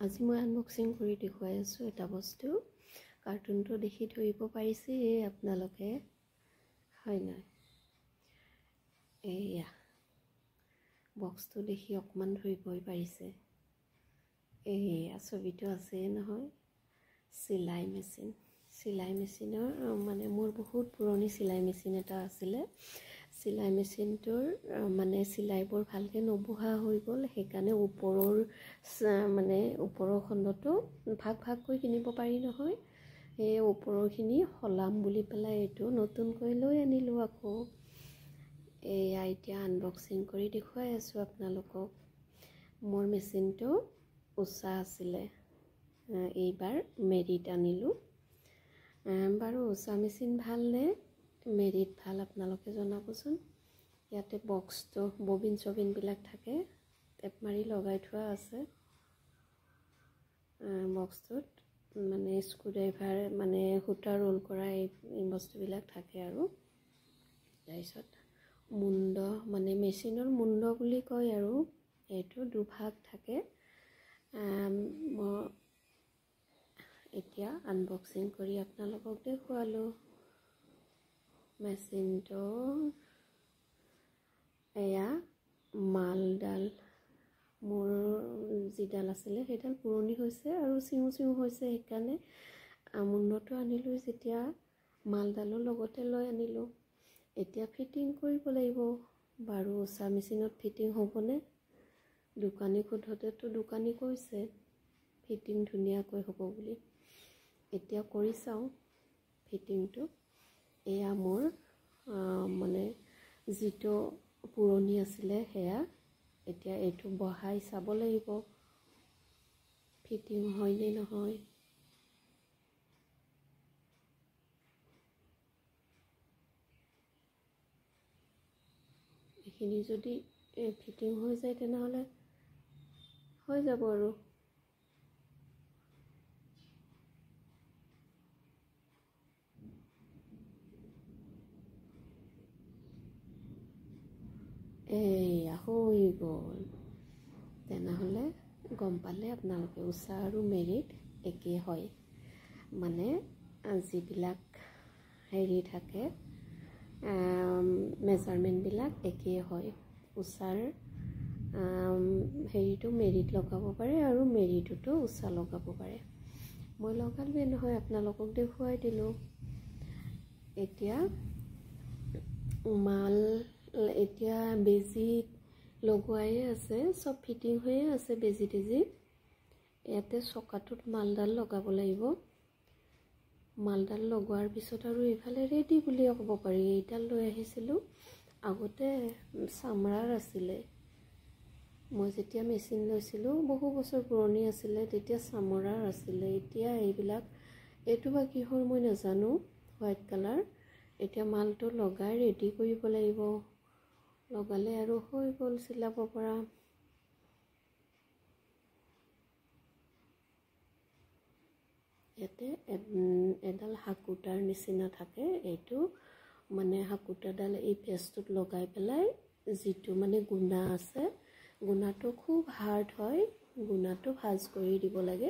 আজি মই আনবক্সিং কৰি দেখুৱাই আছোঁ এটা বস্তু। কাৰ্টুনটো দেখি ধৰিব পাৰিছে আপোনালোকে, হয় নাই? এয়া বক্সটো দেখি অকণমান ধৰিবই পাৰিছে। এয়া ছবিটো আছে নহয়, চিলাই মেচিন। চিলাই মেচিনৰ মানে মোৰ বহুত পুৰণি চিলাই মেচিন এটা আছিলে। চিলাই মেচিনটোৰ মানে চিলাইবোৰ ভালকৈ নবহা হৈ গ'ল, সেইকাৰণে ওপৰৰ মানে ওপৰৰ খণ্ডটো ভাগ ভাগকৈ কিনিব পাৰি নহয়, সেই ওপৰৰখিনি সলাম বুলি পেলাই এইটো নতুনকৈ লৈ আনিলোঁ আকৌ। এয়া এতিয়া আনবক্সিং কৰি দেখুৱাই আছোঁ আপোনালোকক। মোৰ মেচিনটো উষা আছিলে, এইবাৰ মেৰিট আনিলোঁ। বাৰু উষা মেচিন ভালনে মেৰিট ভাল আপোনালোকে জনাবচোন। ইয়াতে বক্সটো ববিন চবিনবিলাক থাকে, টেপ মাৰি লগাই থোৱা আছে। বক্সটোত মানে স্ক্ৰুড্ৰাইভাৰ মানে সূতা ৰোল কৰা এই বস্তুবিলাক থাকে আৰু। তাৰপিছত মুণ্ড মানে মেচিনৰ মুণ্ড বুলি কয় আৰু, এইটো দুভাগ থাকে। মই এতিয়া আনবক্সিং কৰি আপোনালোকক দেখুৱালোঁ মেচিনটো। এয়া মালডাল, মোৰ যিডাল আছিলে সেইডাল পুৰণি হৈছে আৰু চিঙু চিঙু হৈছে, সেইকাৰণে মুণ্ডটো আনিলোঁ যেতিয়া মালডালৰ লগতে লৈ আনিলোঁ। এতিয়া ফিটিং কৰিব লাগিব। বাৰু উষা মেচিনত ফিটিং হ'বনে? দোকানী সোধোতেতো দোকানী কৈছে ফিটিং ধুনীয়াকৈ হ'ব বুলি। এতিয়া কৰি চাওঁ ফিটিংটো। এয়া মোৰ মানে যিটো পুৰণি আছিলে সেয়া, এতিয়া এইটো বহাই চাব লাগিব ফিটিং হয়নে নহয়। এইখিনি যদি ফিটিং হৈ যায় তেনেহ'লে হৈ যাব আৰু। এয়া হৈ গ'ল। তেনেহ'লে গম পালে আপোনালোকে উষা আৰু মেৰিট একেই হয়, মানে যিবিলাক হেৰি থাকে মেজাৰমেণ্টবিলাক একেই হয়। উষাৰ হেৰিটো মেৰিট লগাব পাৰে আৰু মেৰিটতো উষা লগাব পাৰে। মই লগালোৱে নহয়, আপোনালোকক দেখুৱাই দিলোঁ। এতিয়া মাল এতিয়া বেজি লগোৱাই আছে, চব ফিটিং হৈয়ে আছে বেজি তেজি। ইয়াতে চকাটোত মালডাল লগাব লাগিব। মালডাল লগোৱাৰ পিছত আৰু এইফালে ৰেডি বুলিয়ে ক'ব পাৰি। এইডাল লৈ আহিছিলোঁ, আগতে চামৰাৰ আছিলে। মই যেতিয়া মেচিন লৈছিলোঁ বহু বছৰ পুৰণি আছিলে, তেতিয়া চামৰাৰ আছিলে। এতিয়া এইটো বা কিহৰ মই নাজানো, হোৱাইট কালাৰ। এতিয়া মালটো লগাই ৰেডি কৰিব লাগিব, লগালে আৰু হৈ গ'ল চিলাব পৰা। ইয়াতে এডাল হাকুটাৰ নিচিনা থাকে, এইটো মানে হাকুটাডাল এই পেজটোত লগাই পেলাই যিটো মানে গুণা আছে, গুণাটো খুব হাৰ্ড হয়, গুণাটো ভাজ কৰি দিব লাগে।